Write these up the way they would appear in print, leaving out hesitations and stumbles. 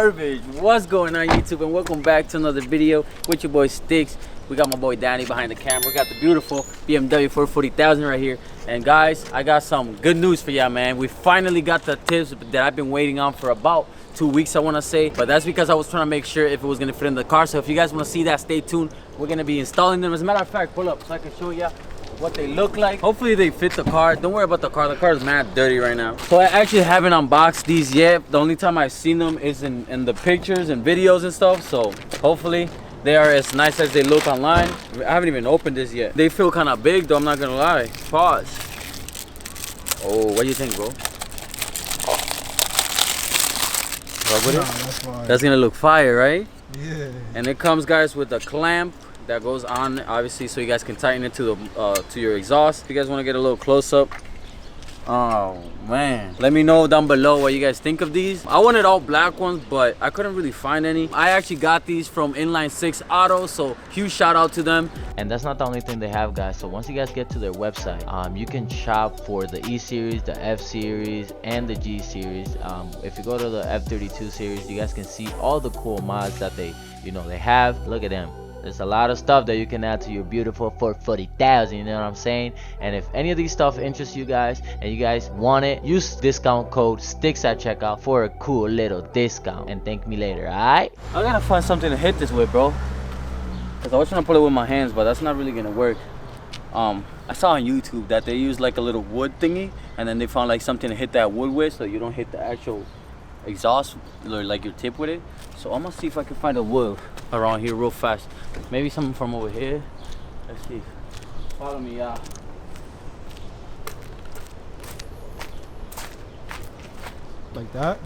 garbage. What's going on, YouTube, and welcome back to another video with your boy Sticks. We got my boy Danny behind the camera. We got the beautiful BMW 440,000 right here. And guys, I got some good news for y'all, man. We finally got the tips that I've been waiting on for about 2 weeks, I want to say. But that's because I was trying to make sure if it was going to fit in the car. So if you guys want to see that, stay tuned. We're going to be installing them. As a matter of fact, pull up so I can show y'all what they look like. Hopefully they fit the car. Don't worry about the car. The car is mad dirty right now. So I actually haven't unboxed these yet. The only time I've seen them is in the pictures and videos and stuff. So hopefully they are as nice as they look online. I haven't even opened this yet. They feel kind of big though, I'm not gonna lie. Pause. Oh, what do you think, bro? That's gonna look fire, right? Yeah. And it comes, guys, with a clamp that goes on, obviously, so you guys can tighten it to the to your exhaust. If you guys want to get a little close up, oh man, let me know down below what you guys think of these. I wanted all black ones, but I couldn't really find any. I actually got these from Inline 6 Auto, so huge shout out to them. And that's not the only thing they have, guys. So once you guys get to their website, you can shop for the E series, the F series, and the G series. If you go to the F32 series, you guys can see all the cool mods that they have. Look at them. There's a lot of stuff that you can add to your beautiful 440,000, you know what I'm saying? And if any of these stuff interests you guys and you guys want it, use discount code STICKS at checkout for a cool little discount and thank me later, alright? I gotta find something to hit this with, bro, because I was trying to put it with my hands, but that's not really gonna work. I saw on YouTube that they use like a little wood thingy, and then they found like something to hit that wood with so you don't hit the actual exhaust or like your tip with it. So I'm gonna see if I can find a wood around here real fast. Maybe something from over here. Let's see. Follow me, y'all. Like that?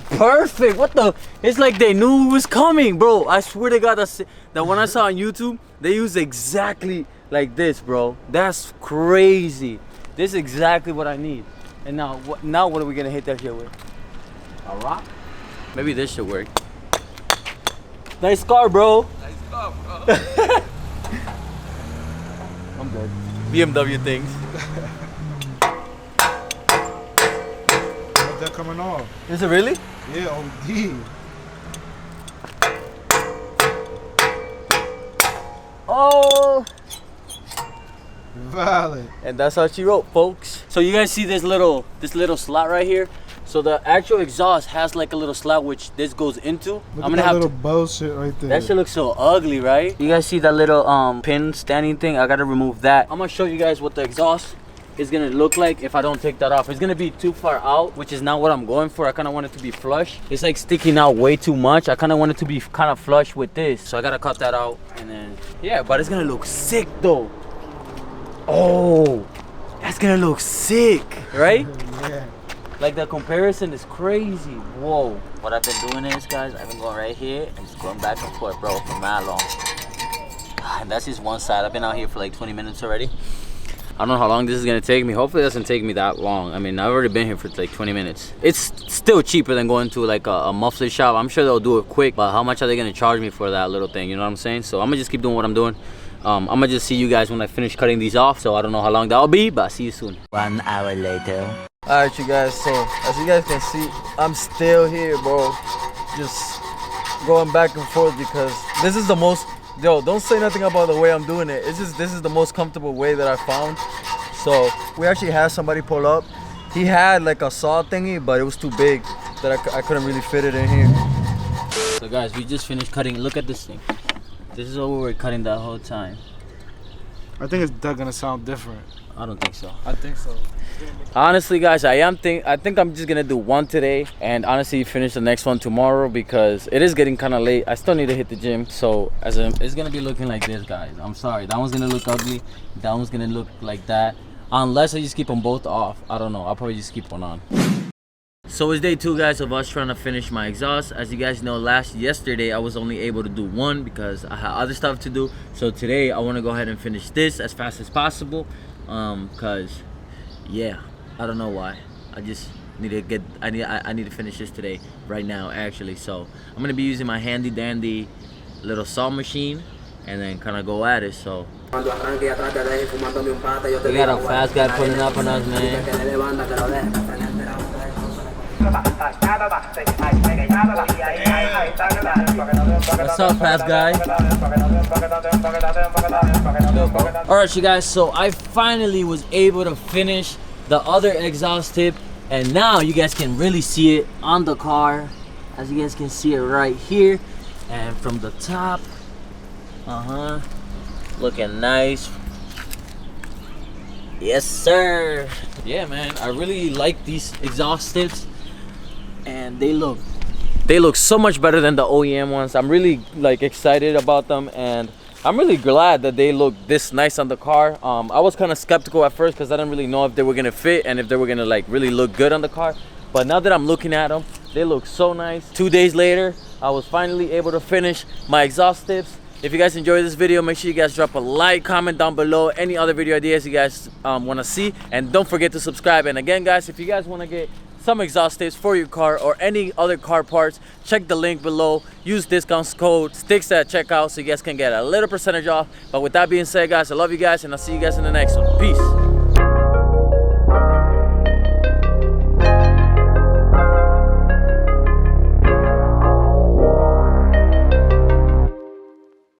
Perfect. What the? It's like they knew it was coming, bro. I swear to God, that one I saw on YouTube, they use exactly like this, bro. That's crazy. This is exactly what I need. And now what are we gonna hit that shit with? A rock? Maybe this should work. Nice car, bro. Nice car, bro. I'm good. BMW things. How's that coming off? Is it really? Yeah, OD. Oh. Valid. And that's how she wrote, folks. So you guys see this little slot right here? So the actual exhaust has like a little slot which this goes into. Look I'm at gonna that have little to, bullshit right there. that shit looks so ugly, right? You guys see that little pin standing thing? I gotta remove that. I'm gonna show you guys what the exhaust is gonna look like if I don't take that off. It's gonna be too far out, which is not what I'm going for. I kind of want it to be flush. It's like sticking out way too much. I kind of want it to be kind of flush with this, so I gotta cut that out. And then yeah, but it's gonna look sick though. Oh, that's gonna look sick, right? Yeah. Like the comparison is crazy. Whoa. What I've been doing is, guys, I've been going right here and just going back and forth, bro, for mad long. And that's just one side. I've been out here for like 20 minutes already. I don't know how long this is gonna take me. Hopefully it doesn't take me that long. I mean, I've already been here for like 20 minutes. It's still cheaper than going to like a muffler shop. I'm sure they'll do it quick, but how much are they gonna charge me for that little thing? You know what I'm saying? So I'm gonna just keep doing what I'm doing. I'm gonna just see you guys when I finish cutting these off. So I don't know how long that'll be, but I'll see you soon. 1 hour later. Alright, you guys, so as you guys can see, I'm still here, bro. Just going back and forth because this is the most, yo, don't say nothing about the way I'm doing it. It's just, this is the most comfortable way that I found. So we actually had somebody pull up. He had like a saw thingy, but it was too big that I couldn't really fit it in here. So guys, we just finished cutting. Look at this thing. This is what we were cutting that whole time. I think it's gonna sound different. I don't think so. I think so. Honestly, guys, I think I'm just gonna do one today and honestly finish the next one tomorrow because it is getting kind of late. I still need to hit the gym, so it's gonna be looking like this, guys. I'm sorry, that one's gonna look ugly, that one's gonna look like that, unless I just keep them both off. I don't know, I'll probably just keep one on. So it's day 2, guys, of us trying to finish my exhaust. As you guys know, yesterday I was only able to do one because I had other stuff to do. So today I want to go ahead and finish this as fast as possible because yeah, I don't know why. I just need to get I need to finish this today, right now actually. So I'm gonna be using my handy dandy little saw machine and then kind of go at it. So we got a fast guy pulling up on us, man. What's up, fast guy? Alright, you guys, so I finally was able to finish the other exhaust tip, and now you guys can really see it on the car. As you guys can see it right here, and from the top, looking nice. Yes, sir. Yeah, man, I really like these exhaust tips, and they look so much better than the OEM ones. I'm really like excited about them, and I'm really glad that they look this nice on the car. I was kind of skeptical at first because I didn't really know if they were gonna fit and if they were gonna like really look good on the car. But now that I'm looking at them, they look so nice. 2 days later, I was finally able to finish my exhaust tips. If you guys enjoyed this video, make sure you guys drop a like, comment down below any other video ideas you guys want to see, and don't forget to subscribe. And again, guys, if you guys want to get some exhaust tips for your car or any other car parts, check the link below. Use discount code STICKS at checkout so you guys can get a little percentage off. But with that being said, guys, I love you guys, and I'll see you guys in the next one. Peace.